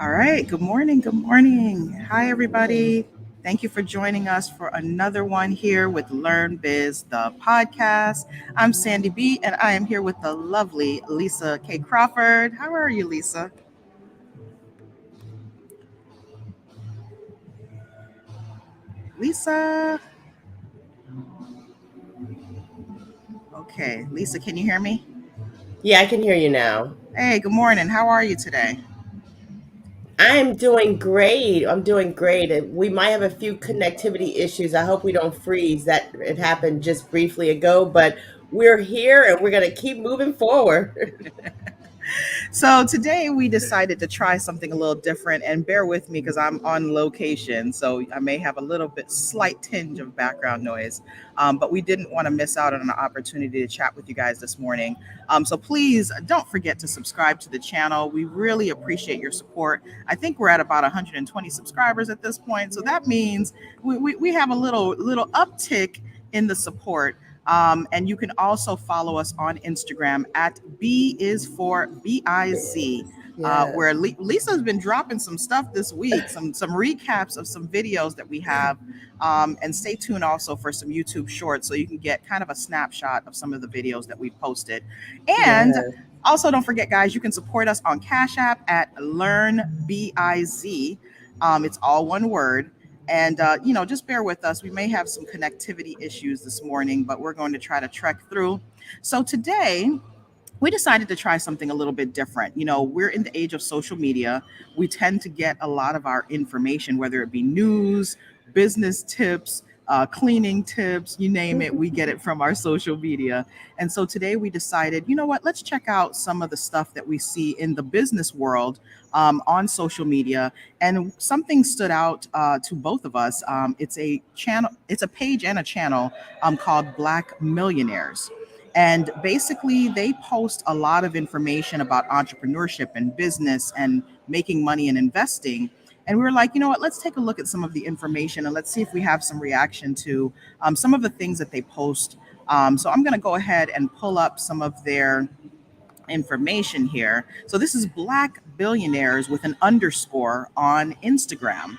All right. Good morning. Good morning. Hi, everybody. Thank you for joining us for another one here with LearnBiz The Podcast. I'm Sandy B, and I am here with the lovely Lisa K. Crawford. How are you, Lisa? Lisa. Okay. Lisa, can you hear me? Yeah, I can hear you now. Hey, good morning. How are you today? I'm doing great. I'm doing great. We might have a few connectivity issues. I hope we don't freeze. That it happened just briefly ago, but we're here and we're going to keep moving forward. So today we decided to try something a little different, and bear with me because I'm on location, so I may have a little bit slight tinge of background noise. But we didn't want to miss out on an opportunity to chat with you guys this morning. So please don't forget to subscribe to the channel. We really appreciate your support. I think we're at about 120 subscribers at this point, so that means we have a little uptick in the support. And you can also follow us on Instagram at B is for BIZ, Yes. where Lisa's been dropping some stuff this week, some recaps of some videos that we have. And stay tuned also for some YouTube shorts so you can get kind of a snapshot of some of the videos that we've posted. And Yes. also, don't forget, guys, you can support us on Cash App at LearnBiz. It's all one word. And, just bear with us. We may have some connectivity issues this morning, but we're going to try to trek through. So today, we decided to try something a little bit different. We're in the age of social media. We tend to get a lot of our information, whether it be news, business tips, cleaning tips, you name it, we get it from our social media. And so today we decided, you know what, let's check out some of the stuff that we see in the business world on social media. And something stood out to both of us. It's a page and a channel called Black Millionaires. And basically, they post a lot of information about entrepreneurship and business and making money and investing. And we were like, you know what, let's take a look at some of the information and let's see if we have some reaction to some of the things that they post. So I'm going to go ahead and pull up some of their information here. So this is Black Billionaires with an underscore on Instagram.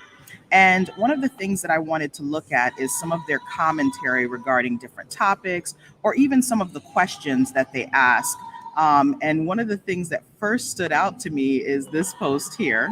And one of the things that I wanted to look at is some of their commentary regarding different topics or even some of the questions that they ask. And one of the things that first stood out to me is this post here.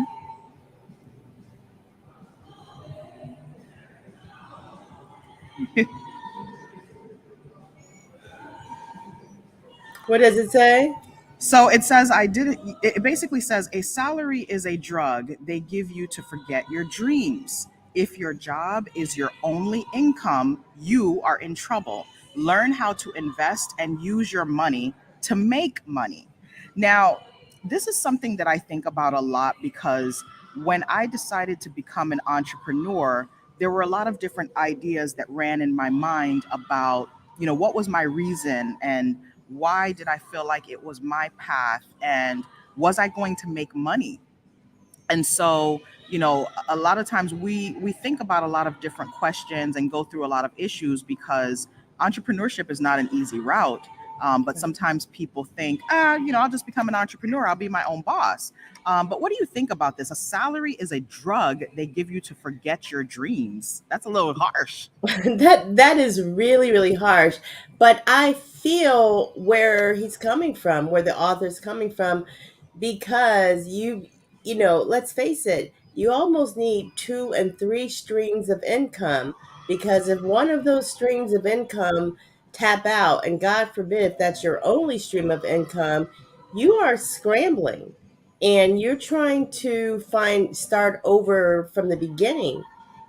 What does it say? So it says, it basically says a salary is a drug they give you to forget your dreams. If your job is your only income, you are in trouble. Learn how to invest and use your money to make money. Now, this is something that I think about a lot because when I decided to become an entrepreneur, there were a lot of different ideas that ran in my mind about, what was my reason and why did I feel like it was my path and was I going to make money? And so, a lot of times we think about a lot of different questions and go through a lot of issues because entrepreneurship is not an easy route. But sometimes people think, I'll just become an entrepreneur. I'll be my own boss. But what do you think about this? A salary is a drug they give you to forget your dreams. That's a little harsh. That is really, really harsh. But I feel where he's coming from, where the author's coming from, because let's face it, you almost need two and three streams of income, because if one of those streams of income tap out, and God forbid if that's your only stream of income, you are scrambling and you're trying to start over from the beginning.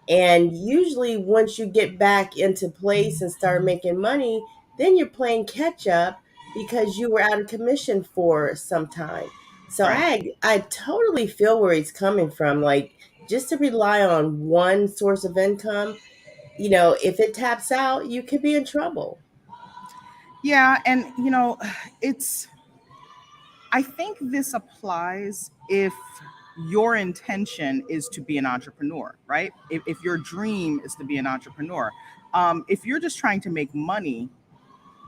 And usually, once you get back into place and start making money, then you're playing catch up because you were out of commission for some time. So Right. I totally feel where he's coming from. Like, just to rely on one source of income, if it taps out, you could be in trouble. Yeah. And, it's, I think this applies if your intention is to be an entrepreneur, right? If your dream is to be an entrepreneur, if you're just trying to make money,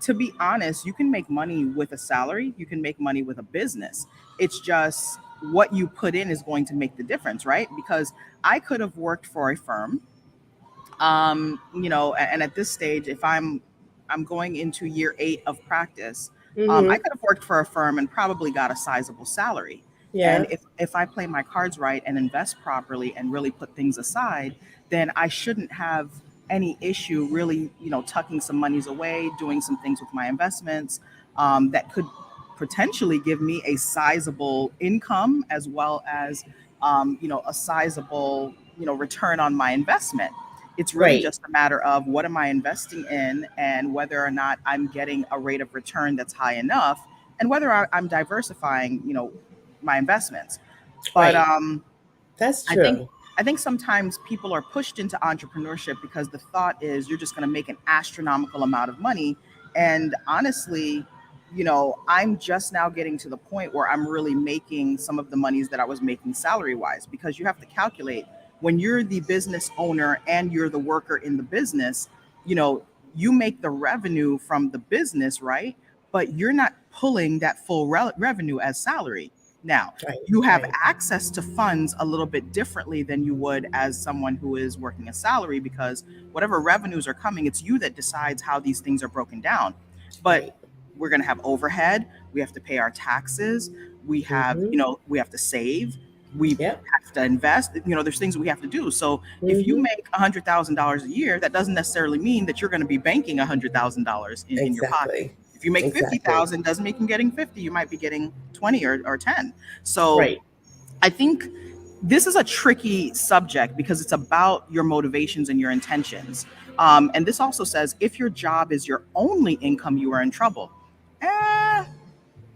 to be honest, you can make money with a salary, you can make money with a business. It's just what you put in is going to make the difference, right? Because I could have worked for a firm, and at this stage, if I'm going into year 8 of practice, I Mm-hmm. could have worked for a firm and probably got a sizable salary. And Yeah. if I play my cards right and invest properly and really put things aside, then I shouldn't have any issue really, tucking some monies away, doing some things with my investments, that could potentially give me a sizable income as well as, a sizable, return on my investment. It's really Right. just a matter of what am I investing in and whether or not I'm getting a rate of return that's high enough, and whether I'm diversifying, my investments. But Right. That's I think true. I think sometimes people are pushed into entrepreneurship because the thought is you're just going to make an astronomical amount of money. And honestly, I'm just now getting to the point where I'm really making some of the monies that I was making salary wise, because you have to calculate when you're the business owner and you're the worker in the business, you know, you make the revenue from the business, right? But you're not pulling that full revenue as salary. Now, Right. you have Right. access to funds a little bit differently than you would as someone who is working a salary, because whatever revenues are coming, it's you that decides how these things are broken down. But Right. we're going to have overhead, we have to pay our taxes, Mm-hmm. we have to save, we Yep. have to invest, there's things we have to do. So if you Mm-hmm. make $100,000 a year, that doesn't necessarily mean that you're going to be banking $100,000 in your pocket. Exactly. If you make Exactly. 50,000, doesn't mean you're getting 50, you might be getting 20 or 10. So Right. I think this is a tricky subject because it's about your motivations and your intentions. And this also says if your job is your only income, you are in trouble. Eh,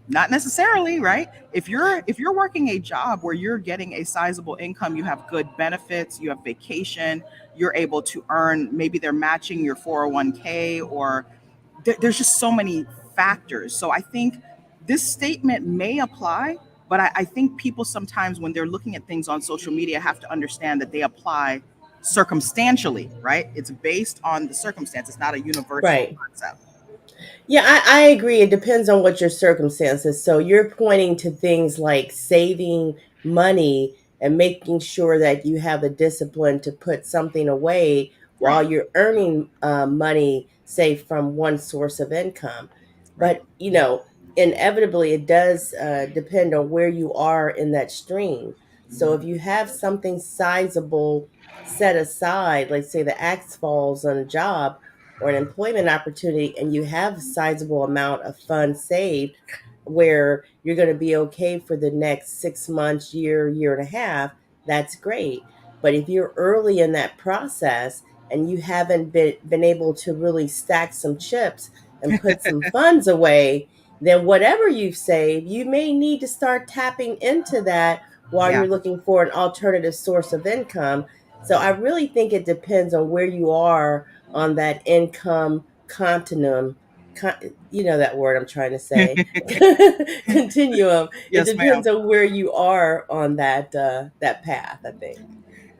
not necessarily, right? If you're working a job where you're getting a sizable income, you have good benefits, you have vacation, you're able to earn, maybe they're matching your 401k, or there's just so many factors. So I think this statement may apply, but I think people sometimes, when they're looking at things on social media, have to understand that they apply circumstantially, right? It's based on the circumstance. It's not a universal Right. concept. Yeah, I agree. It depends on what your circumstances. So you're pointing to things like saving money and making sure that you have the discipline to put something away while Right, you're earning money, say, from one source of income. right, But, inevitably, it does depend on where you are in that stream. So if you have something sizable set aside, like, say, the axe falls on a job or an employment opportunity, and you have a sizable amount of funds saved where you're going to be okay for the next 6 months, year and a half, that's great. But if you're early in that process and you haven't been able to really stack some chips and put some funds away, then whatever you've saved, you may need to start tapping into that while yeah. you're looking for an alternative source of income. So I really think it depends on where you are on that income continuum. You know that word I'm trying to say. Continuum. It Yes, depends ma'am. on where you are on that path, I think.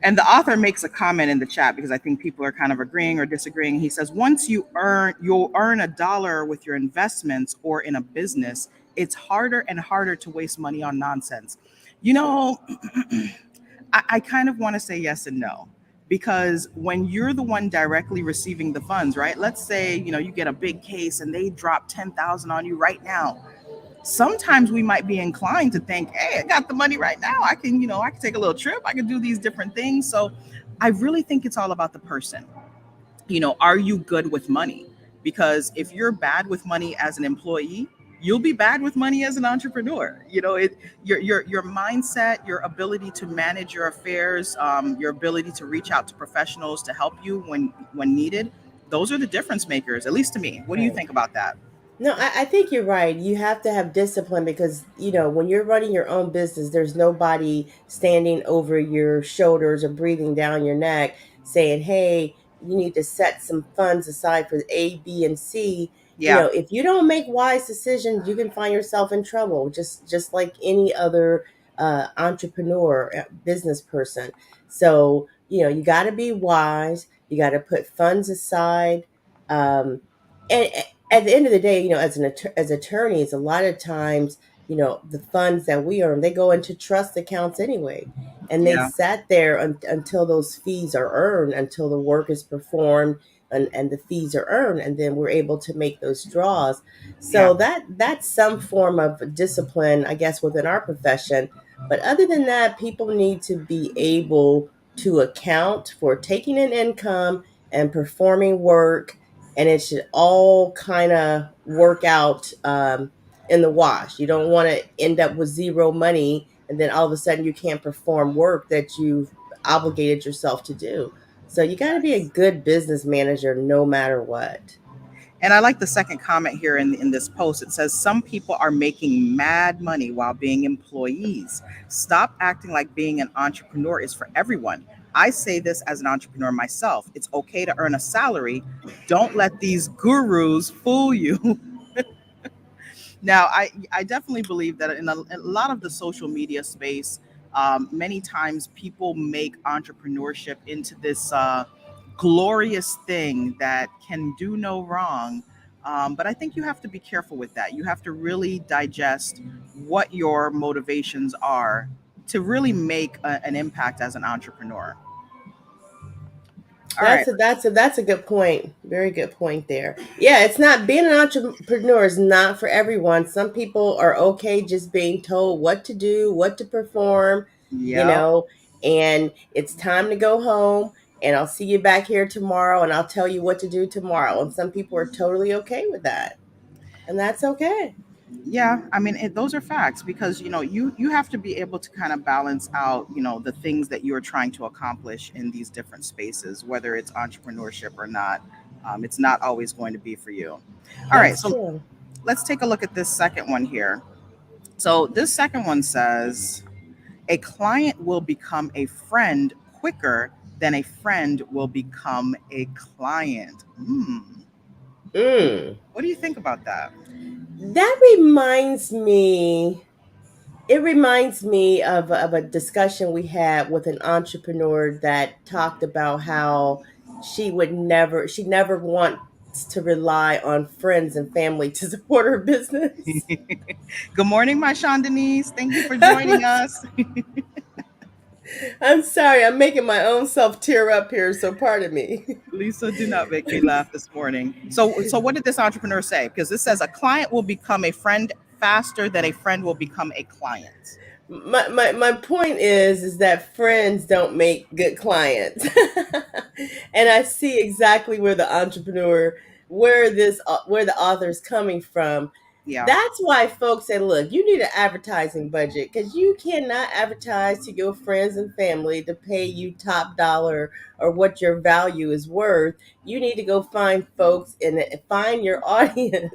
And the author makes a comment in the chat because I think people are kind of agreeing or disagreeing. He says, once you'll earn a dollar with your investments or in a business, it's harder and harder to waste money on nonsense. You know, I kind of want to say yes and no, because when you're the one directly receiving the funds, right? Let's say, you get a big case and they drop 10,000 on you right now. Sometimes we might be inclined to think, hey, I got the money right now. I can take a little trip. I can do these different things. So I really think it's all about the person. Are you good with money? Because if you're bad with money as an employee, you'll be bad with money as an entrepreneur. Your mindset, your ability to manage your affairs, your ability to reach out to professionals to help you when needed. Those are the difference makers, at least to me. What do you Right. think about that? No, I think you're right. You have to have discipline because, when you're running your own business, there's nobody standing over your shoulders or breathing down your neck saying, hey, you need to set some funds aside for A, B, and C. Yeah. If you don't make wise decisions, you can find yourself in trouble, just like any other entrepreneur, business person. So, you got to be wise. You got to put funds aside. Um, and at the end of the day, as attorneys, a lot of times the funds that we earn, they go into trust accounts anyway. And they Yeah, sat there until those fees are earned, until the work is performed, and the fees are earned, and then we're able to make those draws. yeah. So that's some form of discipline, I guess, within our profession. But other than that, people need to be able to account for taking an income and performing work, and it should all kind of work out in the wash. You don't want to end up with zero money and then all of a sudden you can't perform work that you've obligated yourself to do. So you got to be a Yes. good business manager no matter what. And I like the second comment here in this post. It says, some people are making mad money while being employees. Stop acting like being an entrepreneur is for everyone. I say this as an entrepreneur myself. It's okay to earn a salary. Don't let these gurus fool you. Now, I definitely believe that in a lot of the social media space, many times people make entrepreneurship into this glorious thing that can do no wrong. But I think you have to be careful with that. You have to really digest what your motivations are to really make an impact as an entrepreneur. All right. That's a good point. Very good point there. Yeah, it's not being an entrepreneur is not for everyone. Some people are okay just being told what to do, what to perform, you Yep. know, and it's time to go home and I'll see you back here tomorrow and I'll tell you what to do tomorrow. And some people are totally okay with that. And that's okay. Yeah, I mean, those are facts because you have to be able to kind of balance out the things that you're trying to accomplish in these different spaces, whether it's entrepreneurship or not. It's not always going to be for you. All right, That's so true. let's take a look at this second one here. So this second one says a client will become a friend quicker than a friend will become a client. Mm. What do you think about that? That reminds me It reminds me of a discussion we had with an entrepreneur that talked about how she never wants to rely on friends and family to support her business. Good morning, my Sean Denise. Thank you for I'm, joining us. I'm sorry, I'm making my own self tear up here, so pardon me. Lisa, do not make me laugh this morning. So what did this entrepreneur say? Because this says a client will become a friend faster than a friend will become a client. My point is that friends don't make good clients. And I see exactly where the entrepreneur where the author's coming from. Yeah. That's why folks say, look, you need an advertising budget because you cannot advertise to your friends and family to pay you top dollar or what your value is worth. You need to go find folks and find your audience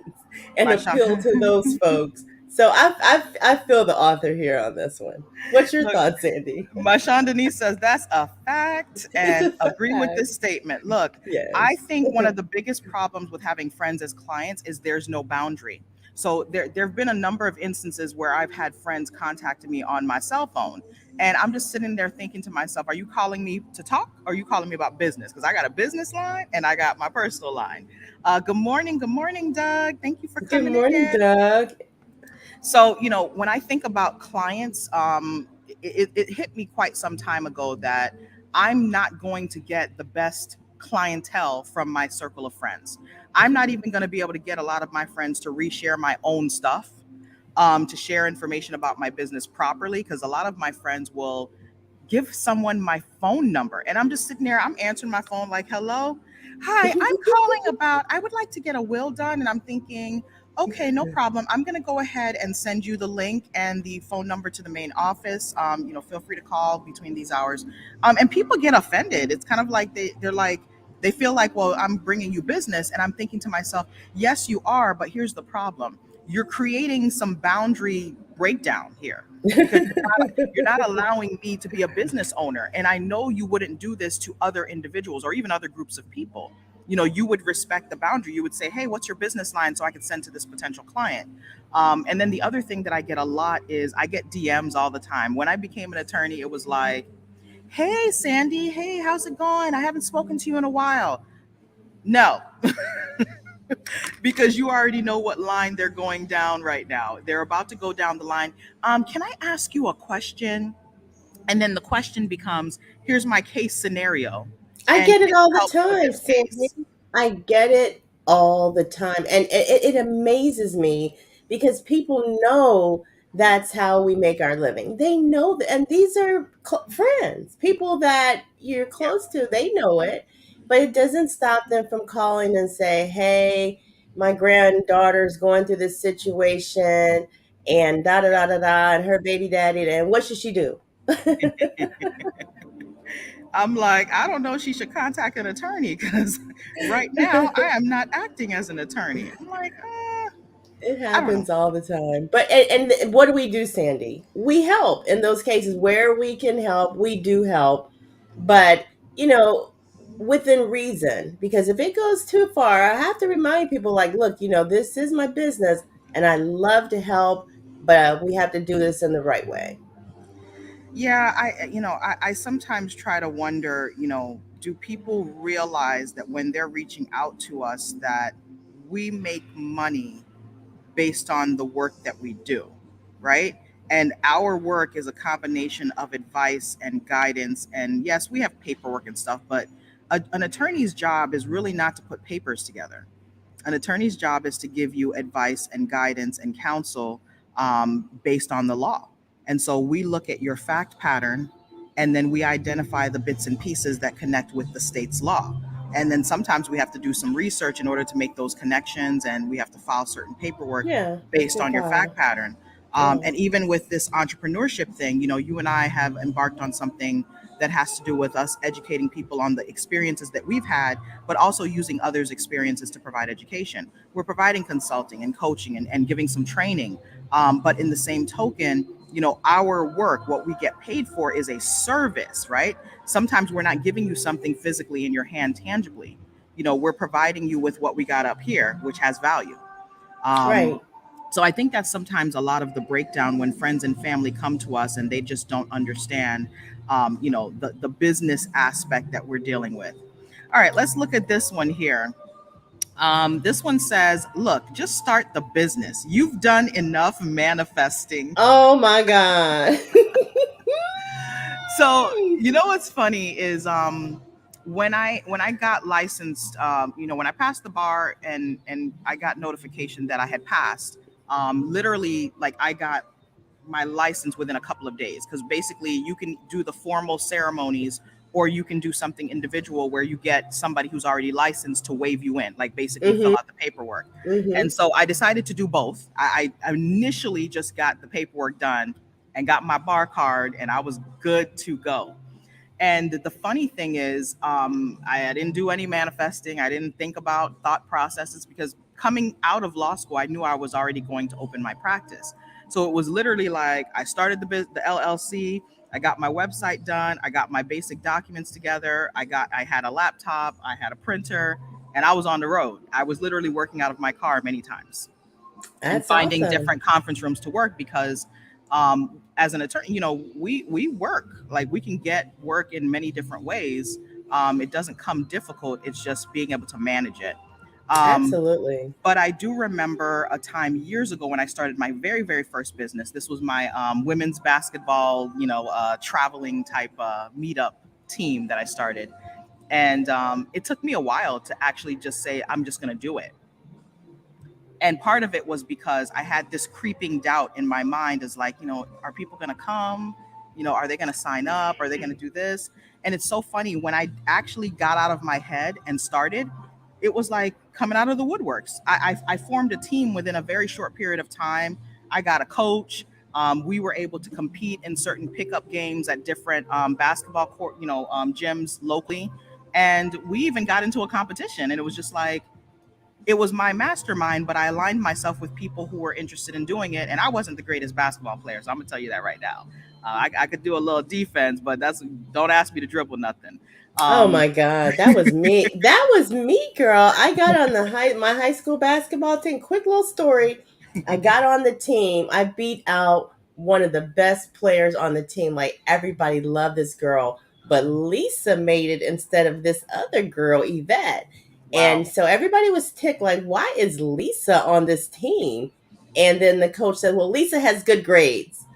and My appeal Sean, to those folks. So I feel the author here on this one. What's your look, thoughts, Sandy? my Sean Denise says that's a fact It's and a agree with fact. this statement. Look, I Yes. think one of the biggest problems with having friends as clients is there's no boundary. So there have been a number of instances where I've had friends contacting me on my cell phone, and I'm just sitting there thinking to myself, are you calling me to talk or are you calling me about business? Because I got a business line and I got my personal line. Good morning, Doug. Thank you for Good coming morning, in. Doug. So, when I think about clients, it hit me quite some time ago that I'm not going to get the best clientele from my circle of friends. I'm not even going to be able to get a lot of my friends to reshare my own stuff, to share information about my business properly, because a lot of my friends will give someone my phone number. And I'm just sitting there, I'm answering my phone like, hello, hi, I'm calling about, I would like to get a will done. And I'm thinking, okay, no problem. I'm going to go ahead and send you the link and the phone number to the main office. Feel free to call between these hours. And people get offended. It's kind of like they're like, they feel like, well, I'm bringing you business. And I'm thinking to myself, yes, you are. But here's the problem. You're creating some boundary breakdown here because you're not allowing me to be a business owner. And I know you wouldn't do this to other individuals or even other groups of people. You would respect the boundary. You would say, hey, what's your business line so I can send to this potential client? And then the other thing that I get a lot is I get DMs all the time. When I became an attorney, it was like, hey, Sandy, hey, how's it going? I haven't spoken to you in a while. No, because you already know what line they're going down right now. They're about to go down the line. Can I ask you a question? And then the question becomes, here's my case scenario. I And get it can all you the help me with time, this Sandy. case? I get it all the time. And it amazes me because people know that's how we make our living. They know that. And these are friends, people that you're Yeah. close to, they know it. But it doesn't stop them from calling and say, hey, my granddaughter's going through this situation and da da da da da, and her baby daddy, and what should she do? I'm like, I don't know. She should contact an attorney because right now I am not acting as an attorney. I'm like, It I don't know. happens all the time. But and what do we do, Sandy? We help in those cases where we can help. We do help, but you know, within reason. Because if it goes too far, I have to remind people, like, look, this is my business, and I love to help, but we have to do this in the right way. Yeah, I sometimes try to wonder, do people realize that when they're reaching out to us that we make money based on the work that we do, right? And our work is a combination of advice and guidance. And yes, we have paperwork and stuff, but an attorney's job is really not to put papers together. An attorney's job is to give you advice and guidance and counsel based on the law. And so we look at your fact pattern and then we identify the bits and pieces that connect with the state's law. And then sometimes we have to do some research in order to make those connections, and we have to file certain paperwork Yeah, based people on your fact file. pattern. Yeah, And even with this entrepreneurship thing, you and I have embarked on something that has to do with us educating people on the experiences that we've had, but also using others' experiences to provide education. We're providing consulting and coaching and giving some training. But in the same token, our work, what we get paid for is a service, right? Sometimes we're not giving you something physically in your hand tangibly. We're providing you with what we got up here, which has value. Um, right. so I think that's sometimes a lot of the breakdown when friends and family come to us and they just don't understand, the business aspect that we're dealing with. All right, let's look at this one here. This one says, look, just start the business. You've done enough manifesting. Oh my God. So what's funny is when I got licensed, when I passed the bar and I got notification that I had passed, literally like I got my license within a couple of days, because basically you can do the formal ceremonies or you can do something individual where you get somebody who's already licensed to wave you in, like basically fill Mm-hmm. out the paperwork. Mm-hmm. And so I decided to do both. I initially just got the paperwork done and got my bar card, and I was good to go. And the funny thing is, I didn't do any manifesting. I didn't think about thought processes because coming out of law school, I knew I was already going to open my practice. So it was literally like I started the LLC. I got my website done. I got my basic documents together. I had a laptop. I had a printer, and I was on the road. I was literally working out of my car many times and That's finding awesome. different conference rooms to work because as an attorney, we work, like we can get work in many different ways. It doesn't come difficult, it's just being able to manage it. um, Absolutely. but I do remember a time years ago when I started my very very first business. This was my women's basketball, traveling type meetup team that I started. And it took me a while to actually just say I'm just going to do it. And part of it was because I had this creeping doubt in my mind, is like, are people going to come? Are they going to sign up? Are they going to do this? And it's so funny, when I actually got out of my head and started, it was like coming out of the woodworks. I formed a team within a very short period of time. I got a coach. We were able to compete in certain pickup games at different basketball court, gyms locally. And we even got into a competition, and it was just like, it was my mastermind, but I aligned myself with people who were interested in doing it. And I wasn't the greatest basketball player, so I'm gonna tell you that right now. I could do a little defense, but don't ask me to dribble nothing. Oh Um, my God, that was me. That was me, girl. I got on my high school basketball team. Quick little story. I got on the team. I beat out one of the best players on the team. Like everybody loved this girl, but Lisa made it instead of this other girl, Yvette. Wow. And so everybody was ticked, like, why is Lisa on this team? And then the coach said, well, Lisa has good grades.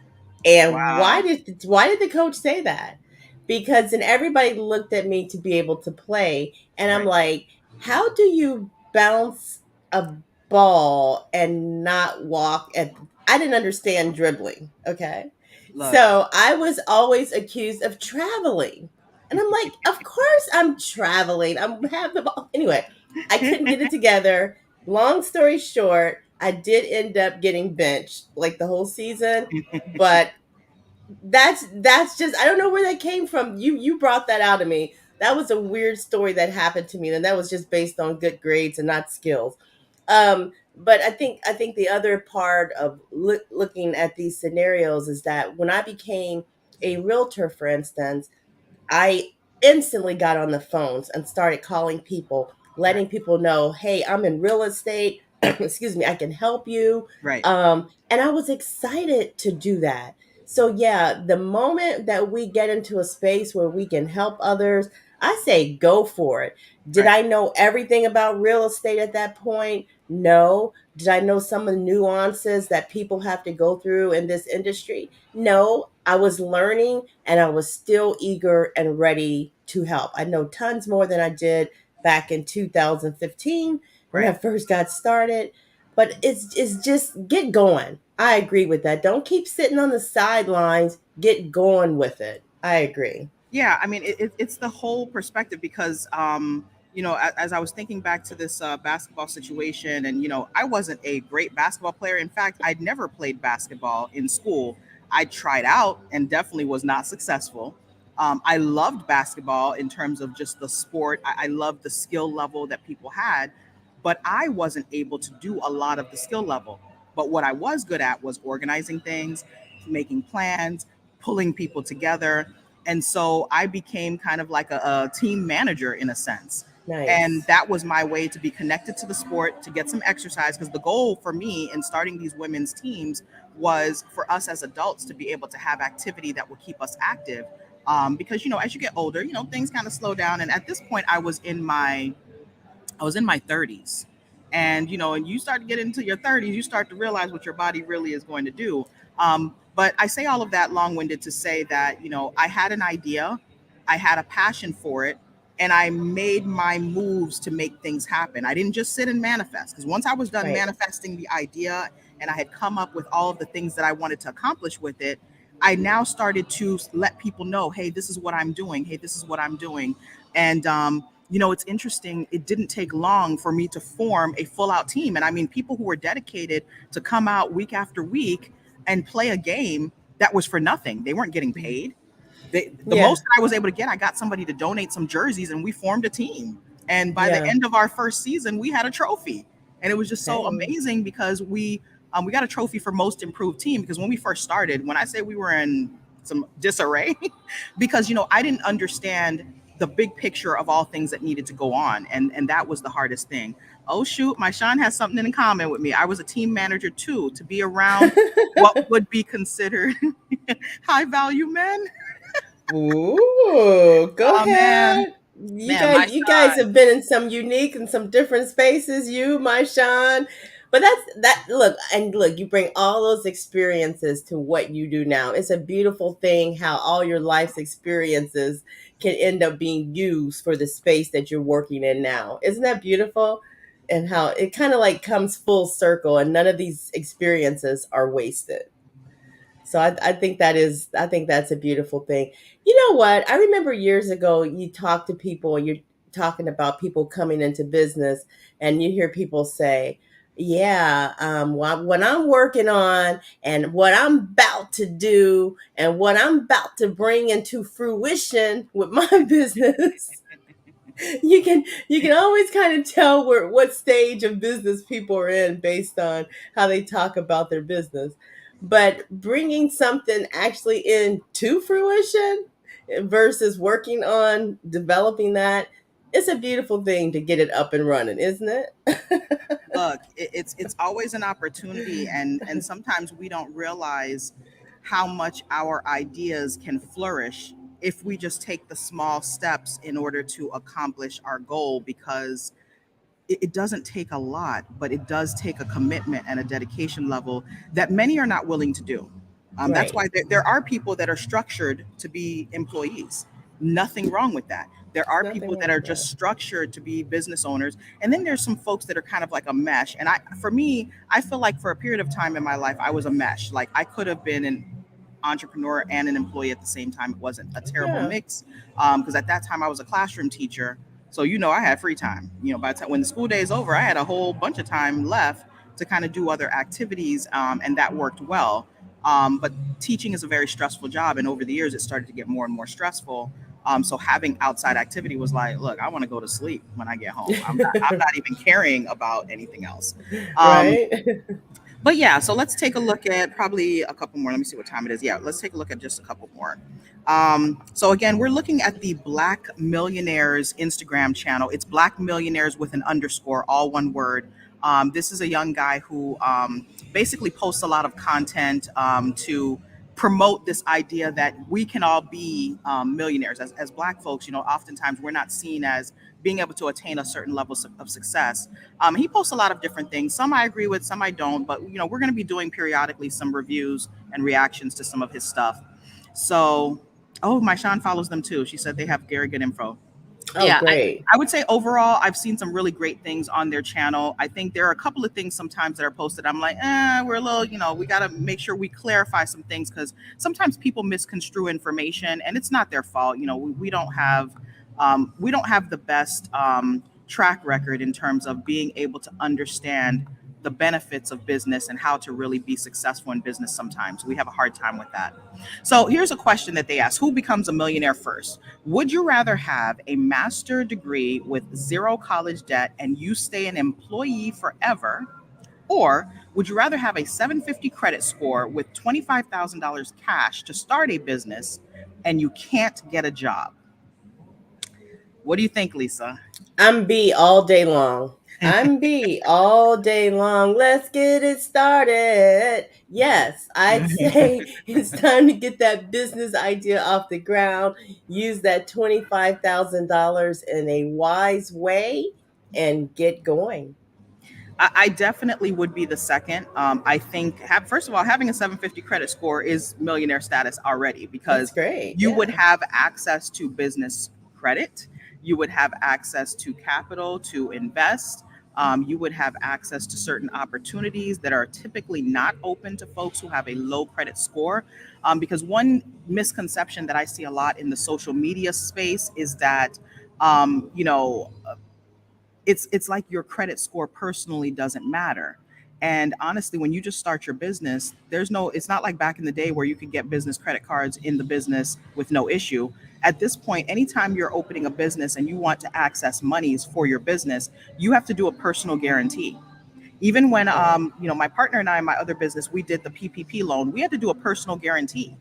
And Wow. why did the coach say that? Because then everybody looked at me to be able to play, and I'm Right. like, how do you bounce a ball and not walk at I didn't understand dribbling, okay? Look. So, I was always accused of traveling. And I'm like, of course I'm traveling. I'm have the ball. Anyway, I couldn't get it together. Long story short, I did end up getting benched like the whole season, but that's just I don't know where that came from. You brought that out of me. That was a weird story that happened to me, and that was just based on good grades and not skills. But I think the other part of looking at these scenarios is that when I became a realtor, for instance, I instantly got on the phones and started calling people, Right. letting people know, hey, I'm in real estate. Excuse me, I can help you. Right. And I was excited to do that. So, yeah, the moment that we get into a space where we can help others, I say go for it. Did Right. I know everything about real estate at that point? No. Did I know some of the nuances that people have to go through in this industry? No. I was learning and I was still eager and ready to help. I know tons more than I did back in 2015 when I Right. first got started. But it's just get going. I agree with that. Don't keep sitting on the sidelines. Get going with it. I agree. Yeah, I mean, it's the whole perspective because, as I was thinking back to this basketball situation, and, I wasn't a great basketball player. In fact, I'd never played basketball in school. I tried out and definitely was not successful. I loved basketball in terms of just the sport. I loved the skill level that people had, but I wasn't able to do a lot of the skill level. But what I was good at was organizing things, making plans, pulling people together. And so I became kind of like a team manager in a sense. And Nice. that was my way to be connected to the sport, to get some exercise. Because the goal for me in starting these women's teams was for us as adults to be able to have activity that would keep us active. Because, as you get older, things kind of slow down. And at this point, I was in my 30s. And and you start to get into your 30s, you start to realize what your body really is going to do. But I say all of that long-winded to say that, I had an idea, I had a passion for it, and I made my moves to make things happen. I didn't just sit and manifest, because once I was done Right. manifesting the idea and I had come up with all of the things that I wanted to accomplish with it, I now started to let people know, hey, this is what I'm doing. Hey, this is what I'm doing. And it's interesting. It didn't take long for me to form a full out team. And I mean, people who were dedicated to come out week after week and play a game that was for nothing. They weren't getting paid. The Yeah. most that I was able to get, I got somebody to donate some jerseys and we formed a team. And by the Yeah. end of our first season, we had a trophy. And it was just so Hey. amazing because we got a trophy for most improved team, because when we first started, when I say we were in some disarray, because I didn't understand the big picture of all things that needed to go on, and that was the hardest thing. Oh shoot, my Sean has something in common with me. I was a team manager too, to be around what would be considered high value men. Ooh, go Oh man, ahead. You man, my guys, you guys Sean. have been in some unique and some different spaces. You, my Sean, but that's that. Look and look. You bring all those experiences to what you do now. It's a beautiful thing how all your life's experiences can end up being used for the space that you're working in now. Isn't that beautiful? And how it kind of like comes full circle, and none of these experiences are wasted. So I think that's a beautiful thing. You know what? I remember years ago you talk to people and you're talking about people coming into business and you hear people say, yeah, what I'm working on and what I'm about to do and what I'm about to bring into fruition with my business. You can always kind of tell where what stage of business people are in based on how they talk about their business. But bringing something actually into fruition versus working on developing that, it's a beautiful thing to get it up and running, isn't it? Look, it's always an opportunity, and sometimes we don't realize how much our ideas can flourish if we just take the small steps in order to accomplish our goal. Because it doesn't take a lot, but it does take a commitment and a dedication level that many are not willing to do. That's Right. why there are people that are structured to be employees. Nothing wrong with that. There There's are nothing people wrong that are with just that. structured to be business owners, and then there's some folks that are kind of like a mesh. And for me, I feel like for a period of time in my life, I was a mesh. Like I could have been an entrepreneur and an employee at the same time. It wasn't a terrible Yeah. mix, because at that time I was a classroom teacher, so I had free time. By the time when the school day is over, I had a whole bunch of time left to kind of do other activities, and that worked well. But teaching is a very stressful job, and over the years, it started to get more and more stressful. So having outside activity was like, look, I want to go to sleep when I get home. I'm not even caring about anything else. Um, Right. but yeah, so let's take a look at probably a couple more. Let me see what time it is. Yeah, let's take a look at just a couple more. So again, we're looking at the Black Millionaires Instagram channel. It's Black Millionaires with an underscore, all one word. This is a young guy who basically posts a lot of content to promote this idea that we can all be millionaires as Black folks. Oftentimes we're not seen as being able to attain a certain level of success. He posts a lot of different things. Some I agree with, some I don't. But we're going to be doing periodically some reviews and reactions to some of his stuff. So, oh, my Sean follows them too. She said they have very good info. Oh, Yeah, great. I would say overall, I've seen some really great things on their channel. I think there are a couple of things sometimes that are posted. I'm like, we're a little, we got to make sure we clarify some things because sometimes people misconstrue information and it's not their fault. We don't have the best track record in terms of being able to understand the benefits of business and how to really be successful in business sometimes. We have a hard time with that. So here's a question that they ask: who becomes a millionaire first? Would you rather have a master degree with zero college debt and you stay an employee forever? Or would you rather have a 750 credit score with $25,000 cash to start a business and you can't get a job? What do you think, Lisa? I'm B all day long. I'm B all day long. Let's get it started. Yes, I'd say it's time to get that business idea off the ground. Use that $25,000 in a wise way and get going. I definitely would be the second. I think, first of all, having a 750 credit score is millionaire status already That's because great. you would Yeah. have access to business credit, you would have access to capital to invest. You would have access to certain opportunities that are typically not open to folks who have a low credit score. Because one misconception that I see a lot in the social media space is that, um, you know, it's like your credit score personally doesn't matter. And honestly, when you just start your business, it's not like back in the day where you could get business credit cards in the business with no issue. At this point, anytime you're opening a business and you want to access monies for your business, you have to do a personal guarantee. Even when Right. my partner and I in my other business, we did the PPP loan, we had to do a personal guarantee.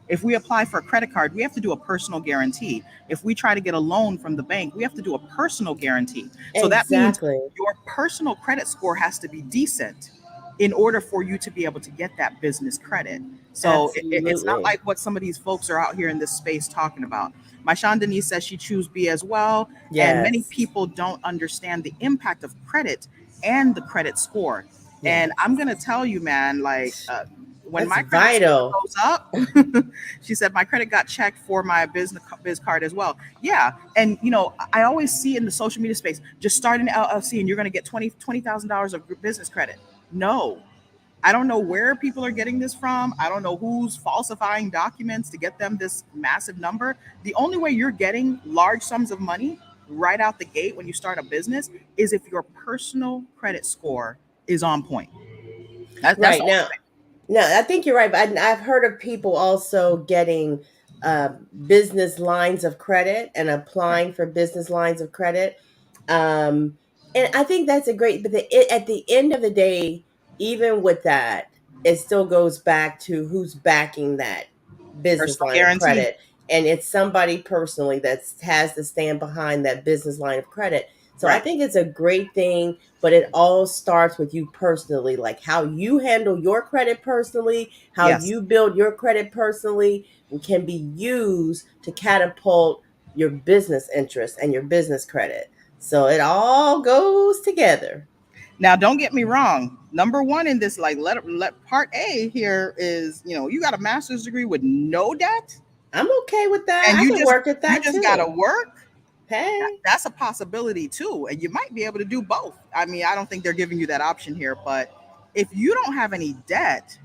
If we apply for a credit card, we have to do a personal guarantee. If we try to get a loan from the bank, we have to do a personal guarantee. So that means Exactly. your personal credit score has to be decent in order for you to be able to get that business credit. So it's not Absolutely. like what some of these folks are out here in this space talking about. My Sean Denise says she choose B as well. And many Yes. people don't understand the impact of credit and the credit score. And Yes. I'm going to tell you, man, like, when That's my credit score vital. goes up, she said my credit got checked for my business biz card as well. Yeah, and I always see in the social media space, just start an LLC and you're going to get $20,000 of business credit. No, I don't know where people are getting this from. I don't know who's falsifying documents to get them this massive number. The only way you're getting large sums of money right out the gate when you start a business is if your personal credit score is on point. That's the Right. only Now, no, I think you're right. But I've heard of people also getting business lines of credit and way. applying for business lines of credit. And I think that's a great, but at the end of the day, even with that, it still goes back to who's backing that business Personal line of guarantee. credit. And it's somebody personally that has to stand behind that business line of credit. So I Right. think it's a great thing, but it all starts with you personally, like how you handle your credit personally, how Yes. you build your credit personally can be used to catapult your business interests and your business credit. So it all goes together. Now, don't get me wrong. Number one in this, like, let part A here is, you got a master's degree with no debt, I'm okay with that. and I you can just work at you that just gotta too. work. Hey. That's a possibility too, and you might be able to do both. I mean, I don't think they're giving you that option here, but if you don't have any debt,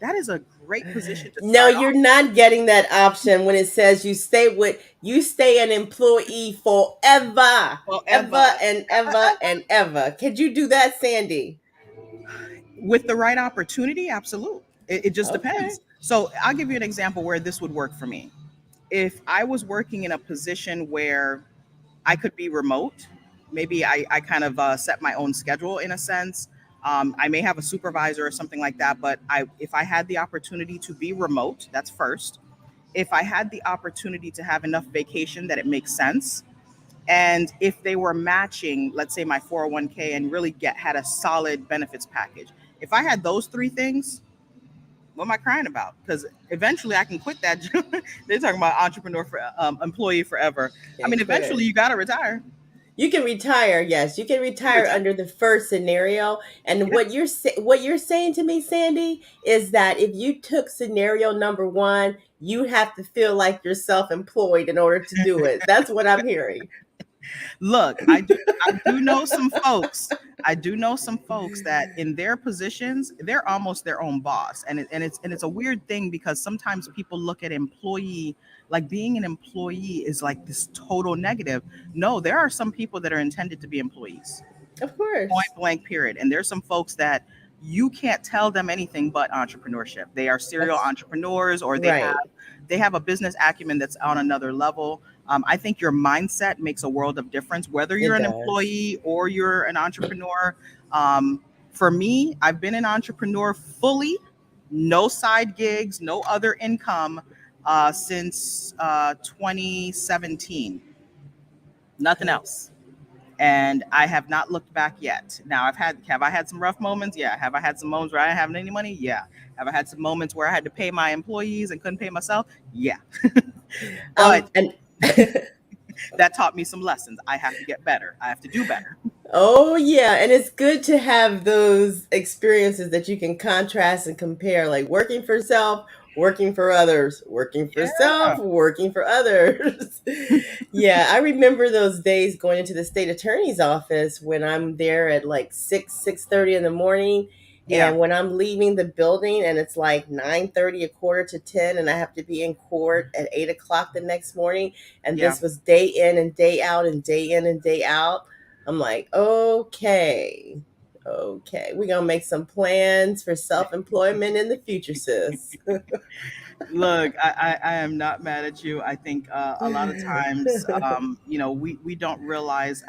that is a great position to No, start you're not getting that option when it says you stay an employee forever, off forever. ever and ever and ever. Could you do that, Sandy? With the right opportunity, absolutely. It just Okay. depends. So I'll give you an example where this would work for me. If I was working in a position where I could be remote, maybe I kind of set my own schedule in a sense. I may have a supervisor or something like that, but if I had the opportunity to be remote, that's first. If I had the opportunity to have enough vacation that it makes sense, and if they were matching, let's say, my 401k and really had a solid benefits package. If I had those three things, what am I crying about? Because eventually I can quit that job. They're talking about entrepreneur for employee forever. I And mean, quit eventually it. you got to retire. You can retire. Yes, you can You retire retire. under the first scenario. And Yeah. what you're saying to me, Sandy, is that if you took scenario number one, you have to feel like you're self-employed in order to do it. That's what I'm hearing. Look, I do know some folks. I do know some folks that in their positions, they're almost their own boss. And it's a weird thing because sometimes people look at employee, like being an employee is like this total negative. No, there are some people that are intended to be employees. Of Point course. blank, period. And there's some folks that you can't tell them anything but entrepreneurship. They are serial That's entrepreneurs, or right. they have a business acumen that's on another level. I think your mindset makes a world of difference, whether you're It an does. employee or you're an entrepreneur. For me, I've been an entrepreneur fully, no side gigs, no other income, since 2017. Nothing else, and I have not looked back yet. Now, have I had some rough moments? Yeah. Have I had some moments where I didn't have any money? Yeah. Have I had some moments where I had to pay my employees and couldn't pay myself? Yeah. But And that taught me some lessons. I have to get better. I have to do better. oh yeah, and it's good to have those experiences that you can contrast and compare, like working for self, working for others, working for Yeah. self, working for others. Yeah, I remember those days going into the state attorney's office when I'm there at like 6:30 in the morning, Yeah. and when I'm leaving the building and it's like 9:30, a quarter to 10, and I have to be in court at 8 o'clock the next morning, and Yeah. this was day in and day out and day in and day out. I'm like, okay, okay, we're gonna make some plans for self-employment in the future, sis. Look, I am not mad at you. I think a lot of times, we don't realize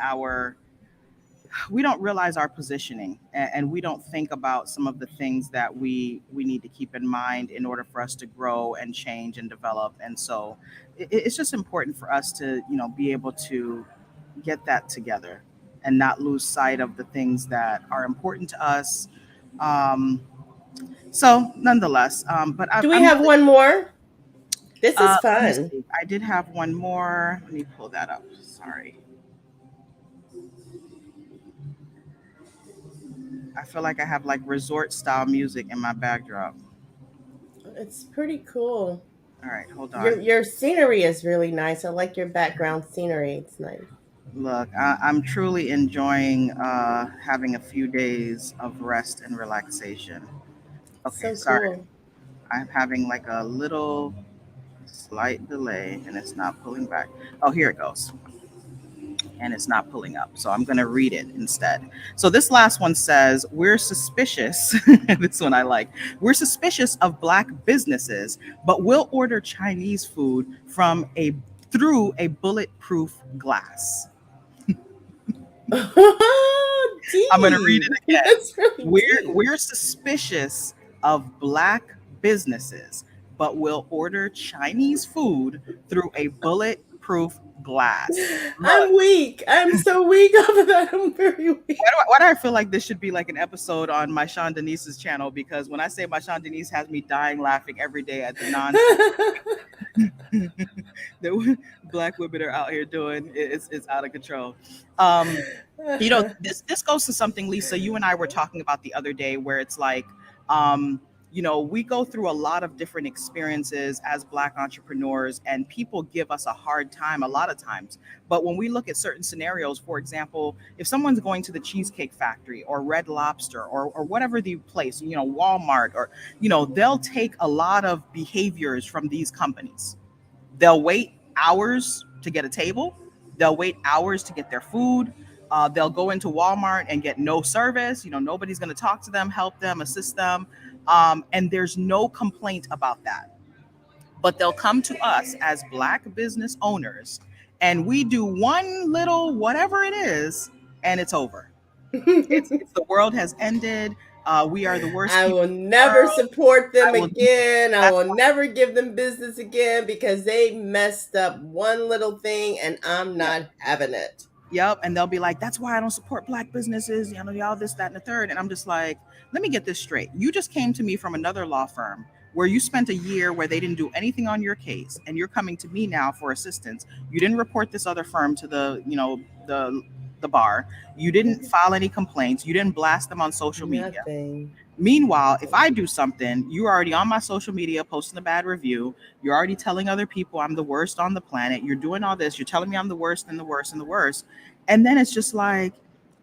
our positioning, and we don't think about some of the things that we need to keep in mind in order for us to grow and change and develop. And so it's just important for us to be able to get that together and not lose sight of the things that are important to us. Um, so nonetheless, but Do we I'm have really one more? This is let me fun. see, I did have one more. Let me pull that up. Sorry. I feel like I have like resort style music in my backdrop. It's pretty cool. All right, hold Your on. your scenery is really nice. I like your background scenery. It's nice. Look, I'm truly enjoying having a few days of rest and relaxation. Okay, So sorry. cool. I'm having like a little slight delay and it's not pulling back. Oh, here it goes. And it's not pulling up. So I'm going to read it instead. So this last one says, we're suspicious. This one I like. We're suspicious of black businesses, but we'll order Chinese food through a bulletproof glass. I'm going to read it Deep. again. That's really We're deep. we're suspicious of black businesses, but we'll order Chinese food through a bulletproof glass. I'm Look, weak. I'm so weak off of that. I'm very weak. why do I feel like this should be like an episode on my Sean Denise's channel? Because when I say my Sean Denise has me dying laughing every day at the nonsense that black women are out here doing, it's out of control. Um, this goes to something, Lisa, you and I were talking about the other day, where it's like, um we go through a lot of different experiences as black entrepreneurs, and people give us a hard time a lot of times. But when we look at certain scenarios, for example, if someone's going to the Cheesecake Factory or Red Lobster or whatever the place, Walmart, or they'll take a lot of behaviors from these companies. They'll wait hours to get a table. They'll wait hours to get their food. They'll go into Walmart and get no service. Nobody's going to talk to them, help them, assist them. And there's no complaint about that. But they'll come to us as black business owners, and we do one little whatever it is, and it's over. It's the world has ended. We are the worst I people will in the never world. support them I will. again. I That's will never give them business again because they messed up one little thing and I'm yeah. not having it. Yep. And they'll be like, that's why I don't support black businesses, y'all this, that, and the third. And I'm just like, let me get this straight. You just came to me from another law firm where you spent a year where they didn't do anything on your case, and you're coming to me now for assistance. You didn't report this other firm to the bar. You didn't file any complaints. You didn't blast them on social media. Nothing. Meanwhile, if I do something, you're already on my social media posting a bad review. You're already telling other people I'm the worst on the planet. You're doing all this. You're telling me I'm the worst and the worst and the worst. And then it's just like,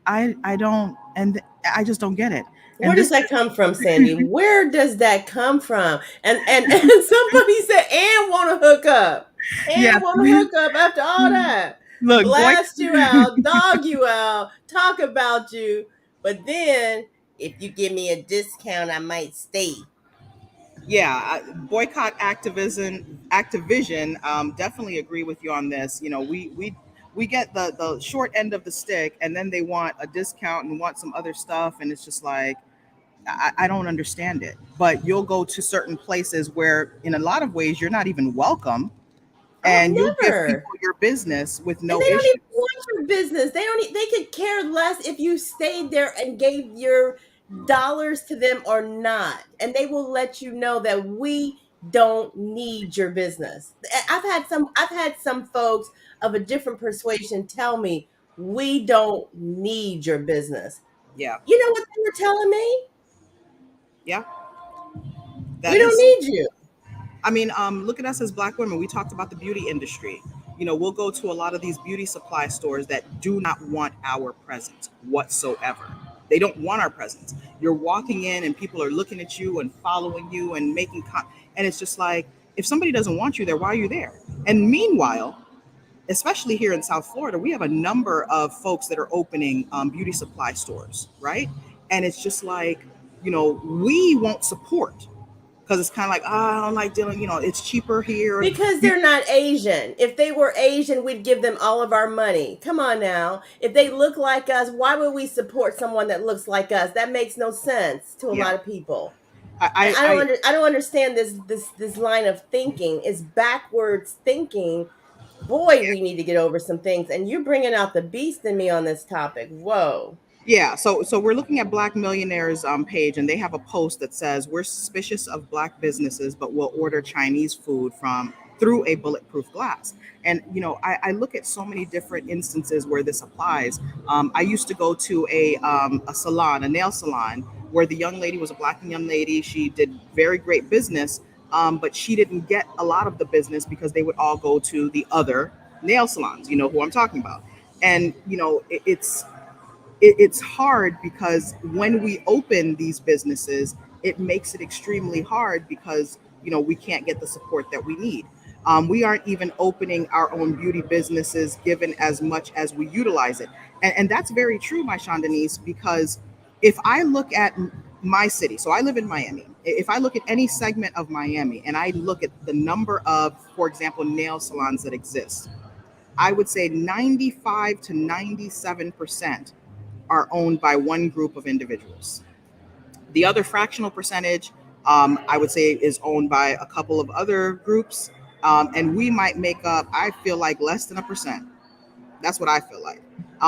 I don't, and I just don't get it. Where And does this, that come from, Sandy? Where does that come from? And somebody said, and want to hook up. yeah, And want to hook up after all that. look, boy, Blast you out, dog you out, talk about you. But then if you give me a discount, I might stay. yeah, boycott activision, definitely agree with you on this. We get the short end of the stick, and then they want a discount and want some other stuff, and it's just like, I don't understand it. But you'll go to certain places where in a lot of ways you're not even welcome, Oh, and you'll give never. people your business with And no they don't issue. even want your business. They could care less if you stayed there and gave your dollars to them or not. And they will let you know that we don't need your business. I've had some folks of a different persuasion tell me we don't need your business. Yeah, You know what they were telling me? yeah, We that don't is. need you. I mean, look at us as black women. We talked about the beauty industry. We'll go to a lot of these beauty supply stores that do not want our presence whatsoever. They don't want our presence. You're walking in and people are looking at you and following you and and it's just like, if somebody doesn't want you there, why are you there? And meanwhile, especially here in South Florida, we have a number of folks that are opening beauty supply stores, right? And it's just like, we won't support because it's kind of like, I don't like dealing, it's cheaper here. Because they're not Asian. If they were Asian, we'd give them all of our money. Come on now. If they look like us, why would we support someone that looks like us? That makes no sense to a Yeah. lot of people. And I, I don't understand this line of thinking. It's backwards thinking. Boy, we need to get over some things. And you're bringing out the beast in me on this topic. Whoa. Yeah, so we're looking at Black Millionaires page, and they have a post that says we're suspicious of black businesses, but we'll order Chinese food from through a bulletproof glass. And I look at so many different instances where this applies. I used to go to a salon, a nail salon, where the young lady was a black young lady. She did very great business, but she didn't get a lot of the business because they would all go to the other nail salons. You know who I'm talking about. And it's hard because when we open these businesses, it makes it extremely hard because we can't get the support that we need. We aren't even opening our own beauty businesses given as much as we utilize it, and that's very true, my Sean Denise, because if I look at my city, so I live in Miami. If I look at any segment of Miami and I look at the number of, for example, nail salons that exist, I would say 95 to 97% are owned by one group of individuals. The other fractional percentage, I would say, is owned by a couple of other groups. And we might make up, I feel like, less than a percent. That's what I feel like.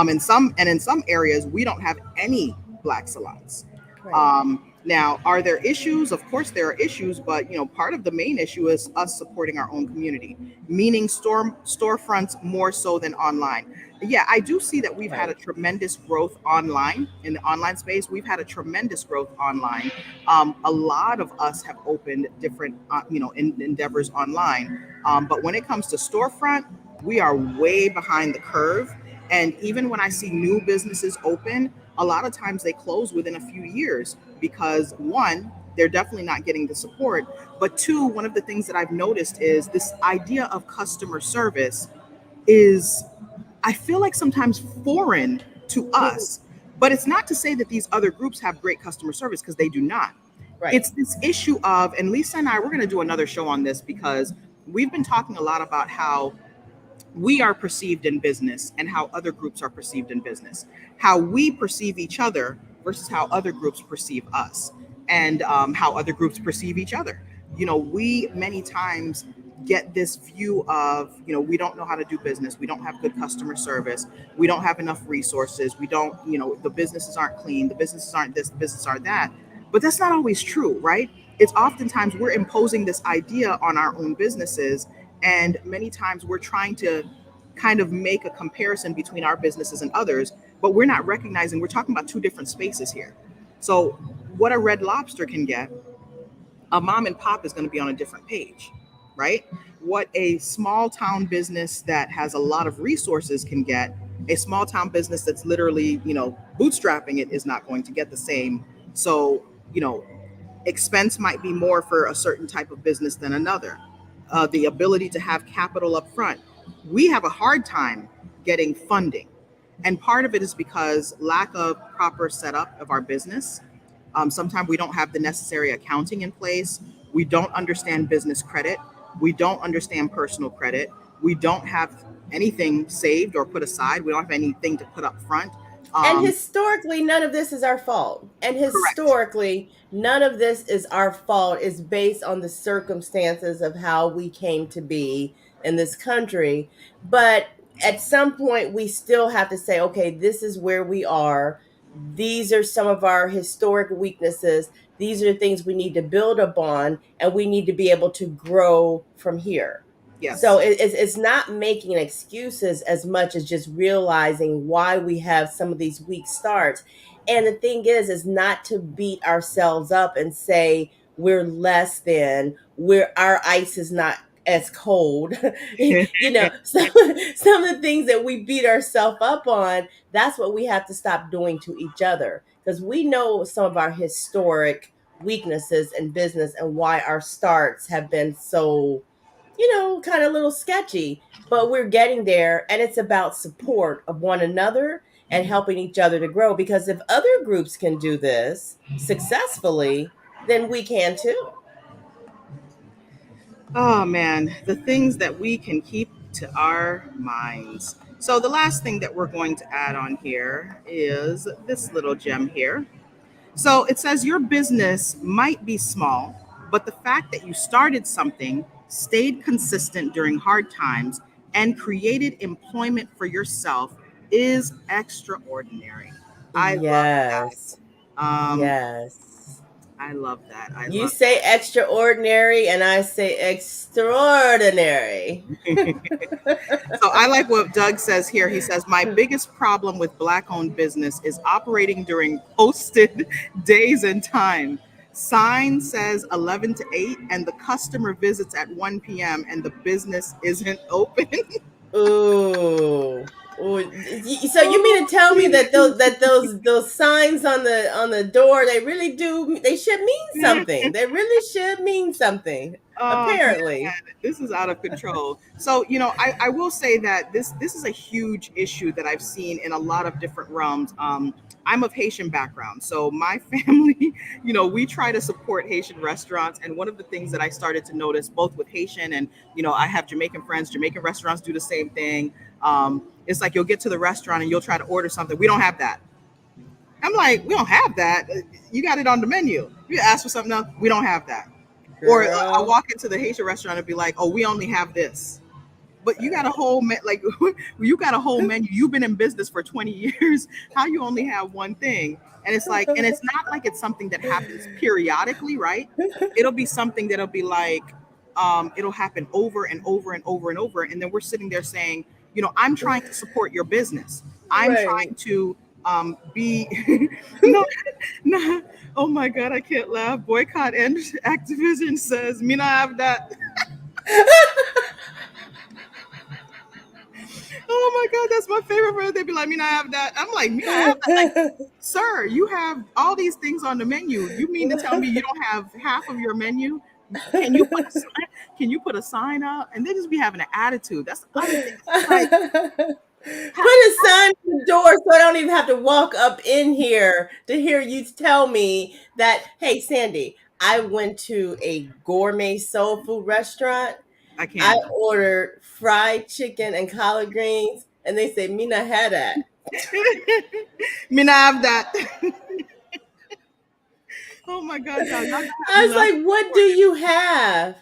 In some areas, we don't have any black salons. Right. Now, are there issues? Of course, there are issues, but part of the main issue is us supporting our own community, meaning storefronts more so than online. Yeah, I do see that we've had a Right. tremendous growth online in the online space. We've had a tremendous growth online. A lot of us have opened different, endeavors online. But when it comes to storefront, we are way behind the curve. And even when I see new businesses open, a lot of times they close within a few years because one, they're definitely not getting the support. But two, one of the things that I've noticed is this idea of customer service is, I feel like, sometimes foreign to us. But it's not to say that these other groups have great customer service, because they do not. Right. It's this issue of, and Lisa and I, we're going to do another show on this because we've been talking a lot about how we are perceived in business and how other groups are perceived in business, how we perceive each other versus how other groups perceive us, and how other groups perceive each other. We many times get this view of, we don't know how to do business, we don't have good customer service, we don't have enough resources, we don't, the businesses aren't clean, the businesses aren't this, the businesses aren't that. But that's not always true, right? It's oftentimes we're imposing this idea on our own businesses, and many times we're trying to kind of make a comparison between our businesses and others, but we're not recognizing we're talking about two different spaces here. So, what a Red Lobster can get, a mom and pop is going to be on a different page, right? What a small town business that has a lot of resources can get, a small town business that's literally, bootstrapping it, is not going to get the same. So, expense might be more for a certain type of business than another. The ability to have capital up front. We have a hard time getting funding. And part of it is because lack of proper setup of our business. Sometimes we don't have the necessary accounting in place. We don't understand business credit. We don't understand personal credit. We don't have anything saved or put aside. We don't have anything to put up front. And Um, historically, none of this is our fault. And Correct. historically, none of this is our fault. It's based on the circumstances of how we came to be in this country. But at some point, we still have to say, okay, this is where we are. These are some of our historic weaknesses. These are the things we need to build upon, and we need to be able to grow from here. So Yes. it's not making excuses as much as just realizing why we have some of these weak starts. And the thing is not to beat ourselves up and say we're less than, we're our ice is not as cold. Some of the things that we beat ourselves up on, that's what we have to stop doing to each other, because we know some of our historic weaknesses in business and why our starts have been so, kind of a little sketchy, but we're getting there. And it's about support of one another and helping each other to grow. Because if other groups can do this successfully, then we can too. Oh man, the things that we can keep to our minds. So, the last thing that we're going to add on here is this little gem here. So, it says your business might be small, but the fact that you started something, stayed consistent during hard times, and created employment for yourself is extraordinary. I love Yes. that. Yes. I love that. I You love say extraordinary, and I say extraordinary. So I like what Doug says here. He says, my biggest problem with Black owned business is operating during posted days and time. Sign says 11 to 8, and the customer visits at 1 p.m., and the business isn't open. Ooh. Ooh. So you mean Oh, to tell me that man. those signs on the door, they really do, they should mean something. They really should mean something. Oh man, Apparently. this is out of control. So, I will say that this is a huge issue that I've seen in a lot of different realms. I'm of Haitian background, so my family, we try to support Haitian restaurants. And one of the things that I started to notice, both with Haitian and, I have Jamaican friends, Jamaican restaurants do the same thing. It's like you'll get to the restaurant and you'll try to order something. We don't have that. I'm like, we don't have that. You got it on the menu. You ask for something else. We don't have that. Or I Girl. walk into the Haitian restaurant and be like, "Oh, we only have this." But you got a whole like you got a whole menu. You've been in business for 20 years. How you only have one thing? And it's like, and it's not like it's something that happens periodically, right? It'll be something that'll be like, it'll happen over and over and over and over. And then we're sitting there saying, I'm trying to support your business. I'm Right. trying to be no, no, oh my god, I can't laugh. Boycott and Activision says, "Me not have that." Oh my god, that's my favorite word. They'd be like, "Me not have that." I'm like, "Me not have that." Like, sir, you have all these things on the menu. You mean to tell me you don't have half of your menu? Can you put a sign? Can you put a sign up? And they just be having an attitude. That's the other thing. It's just like, Put a sign on the door so I don't even have to walk up in here to hear you tell me that, hey, Sandy, I went to a gourmet soul food restaurant. I I can't. ordered fried chicken and collard greens, and they said, me not had that. Me not have that. Oh my god, y'all gonna have I me was laughing. like, what do you have?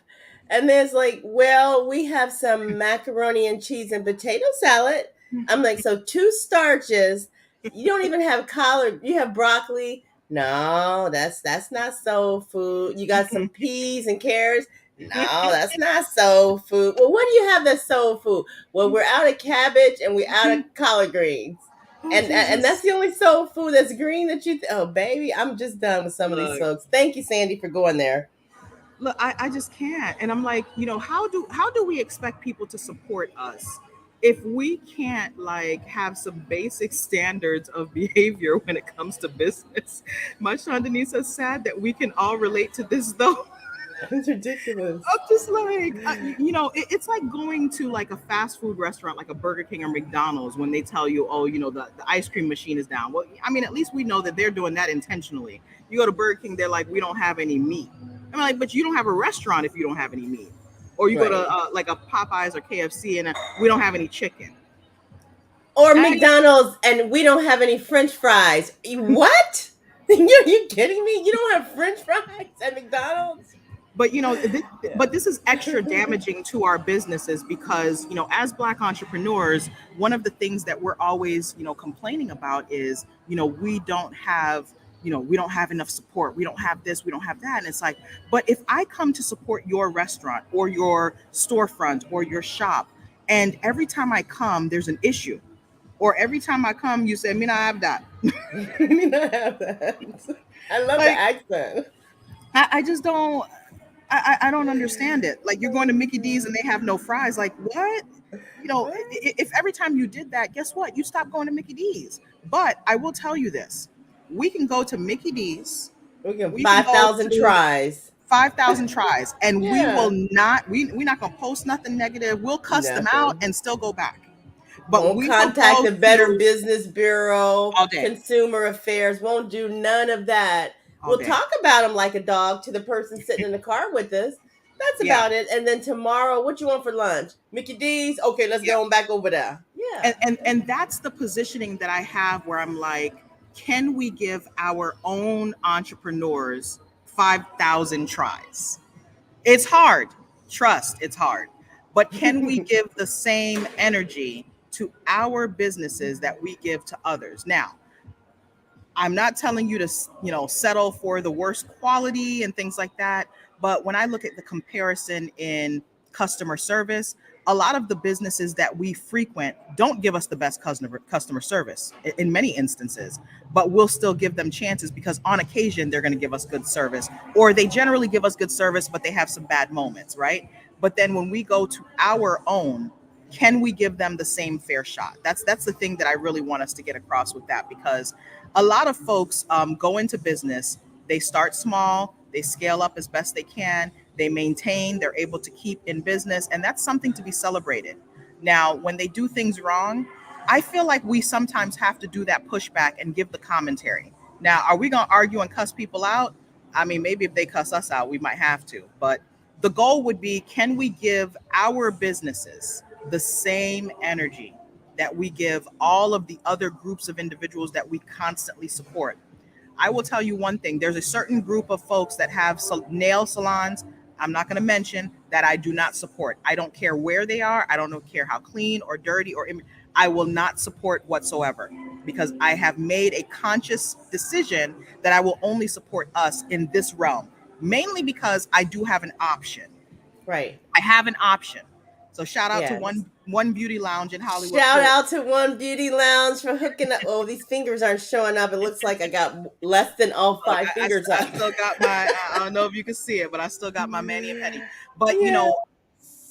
And there's like, well, we have some macaroni and cheese and potato salad. I'm like, so two starches. You don't even have collard. You have broccoli. No, that's not soul food. You got some peas and carrots. No, that's not soul food. Well, what do you have that's soul food? Well, we're out of cabbage and we're out of collard greens. Oh And that's Jesus! the only soul food that's green that oh baby, I'm just done with some of these Look, folks. Thank you, Sandy, for going there. look, I just can't. And I'm like, how do we expect people to support us if we can't like have some basic standards of behavior when it comes to business? My Chandani says sad that we can all relate to this though. It's ridiculous. I'm just like, it's like going to like a fast food restaurant, like a Burger King or McDonald's, when they tell you, oh, the ice cream machine is down. Well, I mean, at least we know that they're doing that intentionally. You go to Burger King, they're like, we don't have any meat. I'm like, but you don't have a restaurant if you don't have any meat. Or you go Right. to like a Popeyes or KFC and we don't have any chicken. Or And McDonald's and we don't have any French fries. What? You kidding me? You don't have French fries at McDonald's? but this, Yeah. but this is extra damaging to our businesses because as Black entrepreneurs, one of the things that we're always complaining about is we don't have enough support, we don't have this, we don't have that. And it's like, but if I come to support your restaurant or your storefront or your shop, and every time I come there's an issue, or every time I come you say, "Me not have that." We don't have that. I love the Like, accent. I just don't. I don't understand it. Like, you're going to Mickey D's and they have no fries. Like, what? If every time you did that, guess what? You stop going to Mickey D's. But I will tell you this: we can go to Mickey D's. We get We can go 5,000 to tries. 5,000 tries, and we will Yeah. not. We're not gonna post nothing negative. We'll cuss them out Nothing. and still go back. But Won't we will contact go the Better to Business Bureau, all day, Consumer Affairs, won't do none of that. all We'll day. talk about them like a dog to the person sitting in the car with us. That's Yeah, about it. And then tomorrow, what you want for lunch? Mickey D's? Okay, let's yeah. go on back over there. Yeah. And that's the positioning that I have, where I'm like, can we give our own entrepreneurs 5,000 tries? It's hard. Trust, it's hard. But can we give the same energy to our businesses that we give to others? Now, I'm not telling you to, settle for the worst quality and things like that. But when I look at the comparison in customer service, a lot of the businesses that we frequent don't give us the best customer service in many instances, but we'll still give them chances because on occasion they're going to give us good service, or they generally give us good service, but they have some bad moments, right? But then when we go to our own, can we give them the same fair shot? That's the thing that I really want us to get across with that, because a lot of folks go into business, they start small, they scale up as best they can, they maintain, they're able to keep in business, and that's something to be celebrated. Now, when they do things wrong, I feel like we sometimes have to do that pushback and give the commentary. Now, are we going to argue and cuss people out? I mean, maybe if they cuss us out, we might have to, but the goal would be, can we give our businesses the same energy that we give all of the other groups of individuals that we constantly support? I will tell you one thing: there's a certain group of folks that have nail salons. I'm not going to mention, that I do not support. I don't care where they are. I don't care how clean or dirty I will not support whatsoever, because I have made a conscious decision that I will only support us in this realm, mainly because I do have an option. Right. I have an option. So shout out to Yes. one beauty lounge in Hollywood, Shout Florida. out to One Beauty Lounge for hooking up. Oh, these fingers aren't showing up. It looks like I got less than all Look, five fingers I up. still got my, I don't know if you can see it, but I still got my mani and pedi. But, Yeah.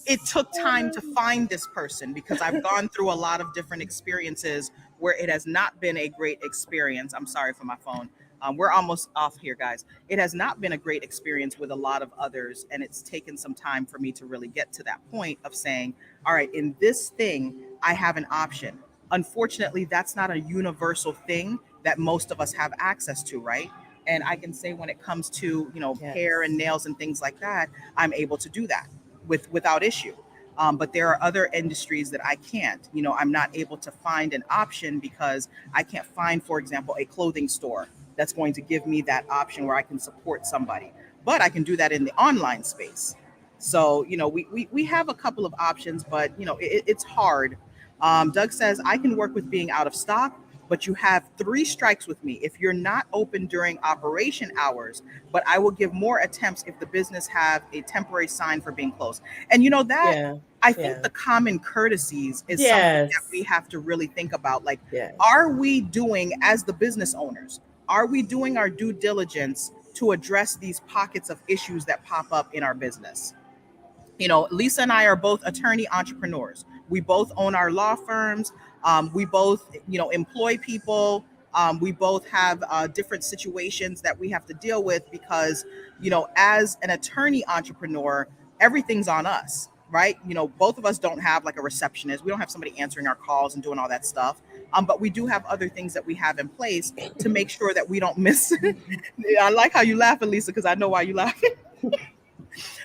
it took time to find this person, because I've gone through a lot of different experiences where it has not been a great experience. I'm sorry for my phone. We're almost off here, guys. It has not been a great experience with a lot of others, and it's taken some time for me to really get to that point of saying, all right, in this thing, I have an option. Unfortunately, that's not a universal thing that most of us have access to, right? And I can say, when it comes to, hair Yes. and nails and things like that, I'm able to do that without issue. But there are other industries that I can't. I'm not able to find an option, because I can't find, for example, a clothing store that's going to give me that option where I can support somebody. But I can do that in the online space. So, we have a couple of options, but, it's hard. Doug says, I can work with being out of stock, but you have three strikes with me if you're not open during operation hours, but I will give more attempts if the business have a temporary sign for being closed. And that, Yeah. I think Yeah. the common courtesies is something that Yes. we have to really think about. Like, Yes. are we doing, as the business owners, are we doing our due diligence to address these pockets of issues that pop up in our business? Lisa and I are both attorney entrepreneurs. We both own our law firms. We both, employ people. We both have different situations that we have to deal with, because, as an attorney entrepreneur, everything's on us, right? Both of us don't have like a receptionist. We don't have somebody answering our calls and doing all that stuff. But we do have other things that we have in place to make sure that we don't miss. I like how you laugh, Lisa, because I know why you laugh.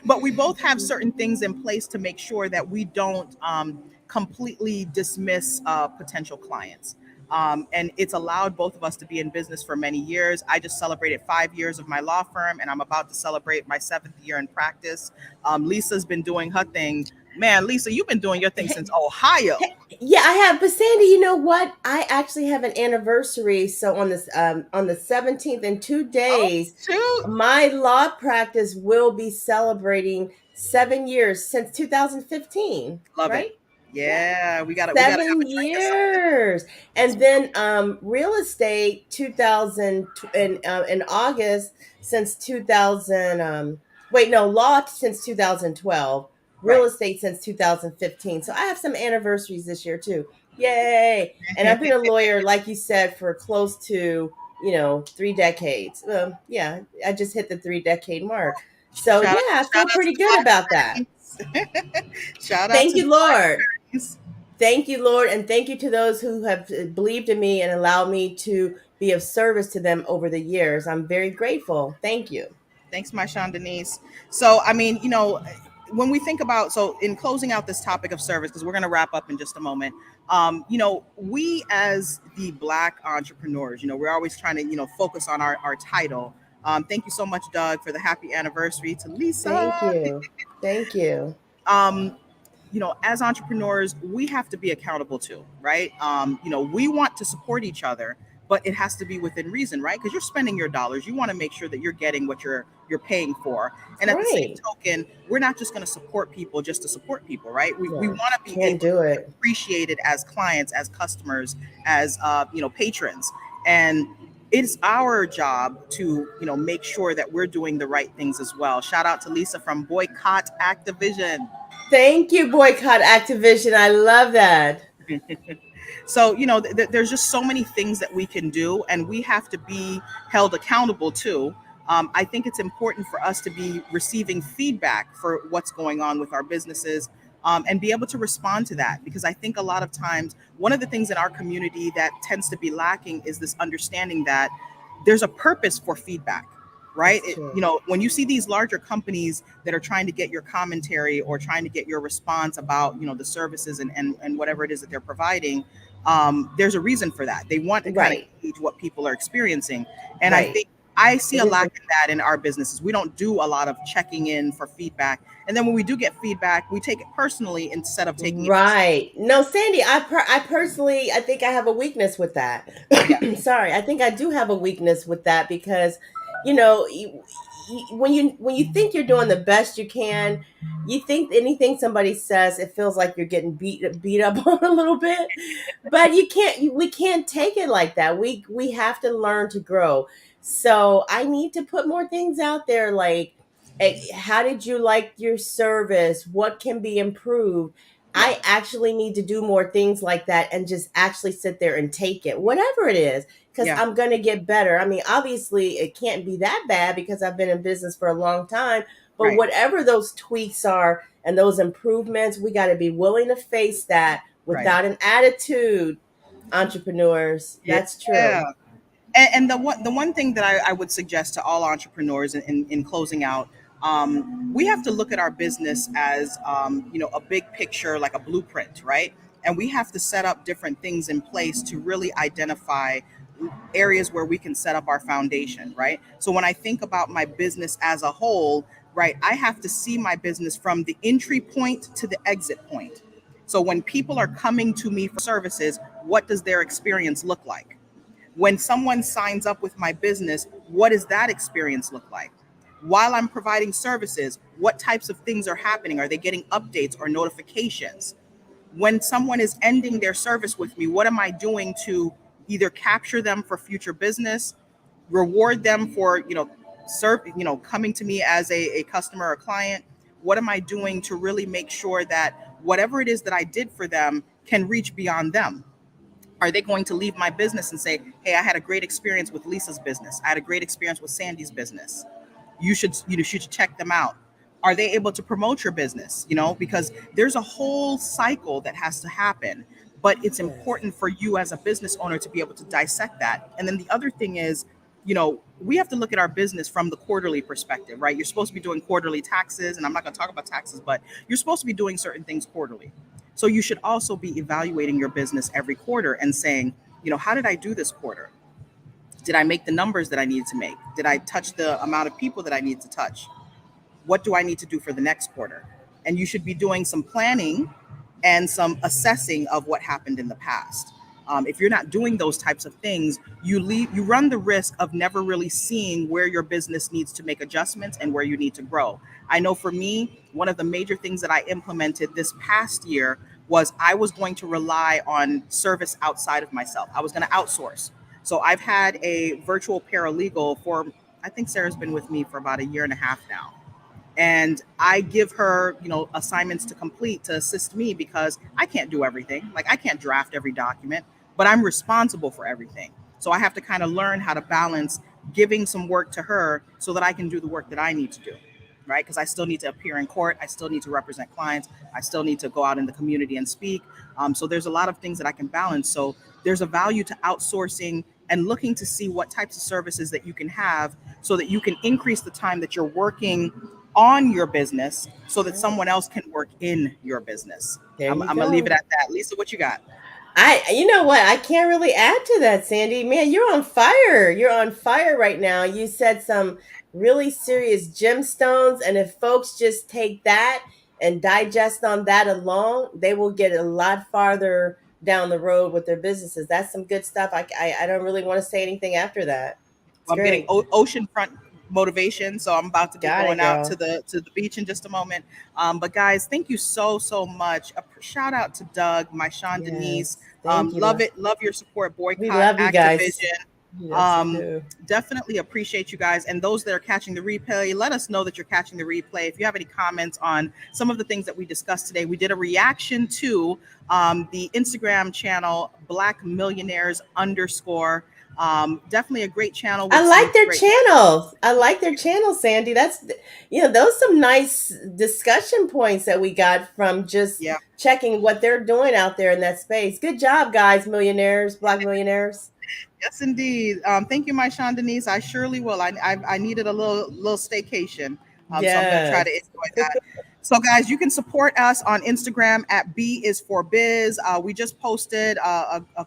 But we both have certain things in place to make sure that we don't completely dismiss potential clients. And it's allowed both of us to be in business for many years. I just celebrated 5 years of my law firm, and I'm about to celebrate my 7th year in practice. Lisa's been doing her thing. Man, Lisa, you've been doing your thing since Ohio. Yeah, I have. But Sandy, you know what? I actually have an anniversary. So on the 17th, in 2 days, Shoot. my law practice will be celebrating 7 years since 2015. Love it. Right? Yeah. Yeah, we gotta have Seven a drink or something. years, and then real estate 2000 in August since 2000. Wait, no, law since 2012, real Right. estate since 2015. So I have some anniversaries this year too. Yay! And I've been a lawyer, like you said, for close to 3 decades. Yeah, I just hit the 3 decade mark. So Shout yeah, out, I feel shout out to pretty the good law about that. attorneys. Shout out Thank to the you, law Lord. attorneys. Thank you, Lord, and thank you to those who have believed in me and allowed me to be of service to them over the years. I'm very grateful. Thank you. Thanks, my Sean Denise. So, I mean, when we think about, so in closing out this topic of service, because we're going to wrap up in just a moment, we as the Black entrepreneurs, we're always trying to, focus on our title. Thank you so much, Doug, for the happy anniversary to Thank Lisa. you. Thank you. um, as entrepreneurs, we have to be accountable too, right? We want to support each other, but it has to be within reason, right? Because you're spending your dollars, you want to make sure that you're getting what you're paying for. And at the same Right. token, we're not just going to support people just to support people, right? We No, want to be can't able to do be it. appreciated as clients, as customers, as patrons, and it's our job to make sure that we're doing the right things as well. Shout out to Lisa from Boycott Activision. Thank you, Boycott Activision. I love that. So, there's just so many things that we can do, and we have to be held accountable too. I think it's important for us to be receiving feedback for what's going on with our businesses, and be able to respond to that. Because I think a lot of times, one of the things in our community that tends to be lacking is this understanding that there's a purpose for feedback, right? That's true. When you see these larger companies that are trying to get your commentary or trying to get your response about, the services and whatever it is that they're providing, there's a reason for that. They want to kind of Right. gauge what people are experiencing. And I Right. think I see It a is lack in that in our businesses. We don't do a lot of checking in for feedback. And then when we do get feedback, we take it personally instead of taking it to, right. No, Sandy, I personally, I think I have a weakness with that. yeah, Sorry, I think I do have a weakness with that because, you know, when you think you're doing the best you can, you think anything somebody says, it feels like you're getting beat up on a little bit. But we can't take it like that. We have to learn to grow. So I need to put more things out there like, how did you like your service? What can be improved? yeah, I actually need to do more things like that and just actually sit there and take it, whatever it is, because yeah, I'm going to get better. I mean, obviously, it can't be that bad because I've been in business for a long time, but right. whatever those tweaks are and those improvements, we got to be willing to face that Right. without an attitude, entrepreneurs. That's Yeah. true. And the one thing that I would suggest to all entrepreneurs in closing out, we have to look at our business as a big picture, like a blueprint, right? And we have to set up different things in place to really identify areas where we can set up our foundation, right? So when I think about my business as a whole, right, I have to see my business from the entry point to the exit point. So when people are coming to me for services, what does their experience look like? When someone signs up with my business, what does that experience look like? While I'm providing services, what types of things are happening? Are they getting updates or notifications? When someone is ending their service with me, what am I doing to either capture them for future business, reward them for, coming to me as a customer or client? What am I doing to really make sure that whatever it is that I did for them can reach beyond them? Are they going to leave my business and say, hey, I had a great experience with Lisa's business, I had a great experience with Sandy's business, you should check them out? Are they able to promote your business? Because there's a whole cycle that has to happen, but it's Yes. important for you as a business owner to be able to dissect that. And then the other thing is, we have to look at our business from the quarterly perspective, right? You're supposed to be doing quarterly taxes, and I'm not going to talk about taxes, but you're supposed to be doing certain things quarterly. So you should also be evaluating your business every quarter and saying, how did I do this quarter? Did I make the numbers that I needed to make? Did I touch the amount of people that I need to touch? What do I need to do for the next quarter? And you should be doing some planning and some assessing of what happened in the past. If you're not doing those types of things, you run the risk of never really seeing where your business needs to make adjustments and where you need to grow. I know for me, one of the major things that I implemented this past year was I was going to rely on service outside of myself. I was going to outsource. So I've had a virtual paralegal for, I think Sarah's been with me for about a year and a half now, and I give her, assignments to complete to assist me because I can't do everything. Like, I can't draft every document, but I'm responsible for everything. So I have to kind of learn how to balance giving some work to her so that I can do the work that I need to do, right? Because I still need to appear in court, I still need to represent clients, I still need to go out in the community and speak. So there's a lot of things that I can balance. So there's a value to outsourcing and looking to see what types of services that you can have so that you can increase the time that you're working on your business so that Right. someone else can work in your business. There you I'm gonna leave it go. at that. Lisa, what you got? You know what? I can't really add to that, Sandy. Man, you're on fire. You're on fire right now. You said some really serious gemstones, and if folks just take that and digest on that alone, they will get a lot farther down the road with their businesses. That's some good stuff. I don't really want to say anything after that. It's I'm getting great. oceanfront motivation, so I'm about to be Got it, going out to girl. the beach in just a moment. But guys, thank you so much. A shout out to Doug, my Sean Denise. Yes. Thank Love you. it. Love your support. We Boycott love you guys. Activision. Yes, we Um, do. Definitely appreciate you guys, and those that are catching the replay, let us know that you're catching the replay. If you have any comments on some of the things that we discussed today, we did a reaction to the Instagram channel Black Millionaires underscore. Definitely a great channel I with some like their great. channels. I like their channels, Sandy. That's, those some nice discussion points that we got from just Yeah. checking what they're doing out there in that space. Good job, guys, millionaires, black millionaires. Yes, indeed. Thank you, my Sean Denise. I surely will. I needed a little staycation, so I'm going to try to Yes. enjoy that. So, guys, you can support us on Instagram at B is for Biz. We just posted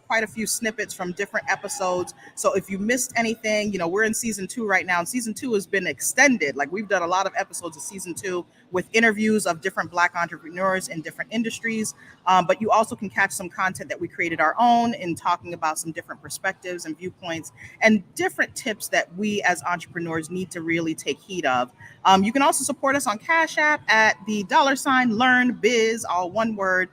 quite a few snippets from different episodes. So, if you missed anything, we're in season 2 right now, and season 2 has been extended. Like, we've done a lot of episodes of season 2 with interviews of different Black entrepreneurs in different industries. But you also can catch some content that we created our own in talking about some different perspectives and viewpoints and different tips that we as entrepreneurs need to really take heed of. You can also support us on Cash App at the $ Learn Biz, all one word.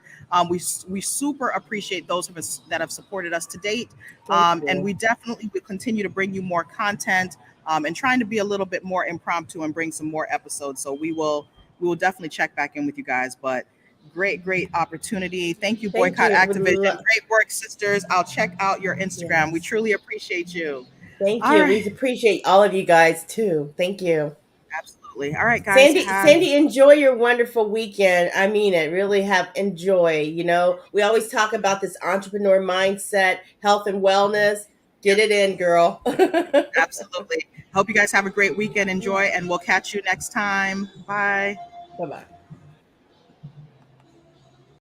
We super appreciate those of us that have supported us to date, Thank and you. we definitely will continue to bring you more content and trying to be a little bit more impromptu and bring some more episodes. So we will definitely check back in with you guys. But great opportunity. Thank you, Thank Boycott you. Activision. Great work, sisters. I'll check out your Instagram. We Yes. truly appreciate you. Thank All you. We right. appreciate all of you guys too. Thank you. Absolutely. All right, guys. Have Sandy, enjoy your wonderful weekend. I mean it. Really have enjoy. We always talk about this entrepreneur mindset, health and wellness. Get it in, girl. absolutely. Hope you guys have a great weekend. Enjoy, and we'll catch you next time. Bye. Bye bye.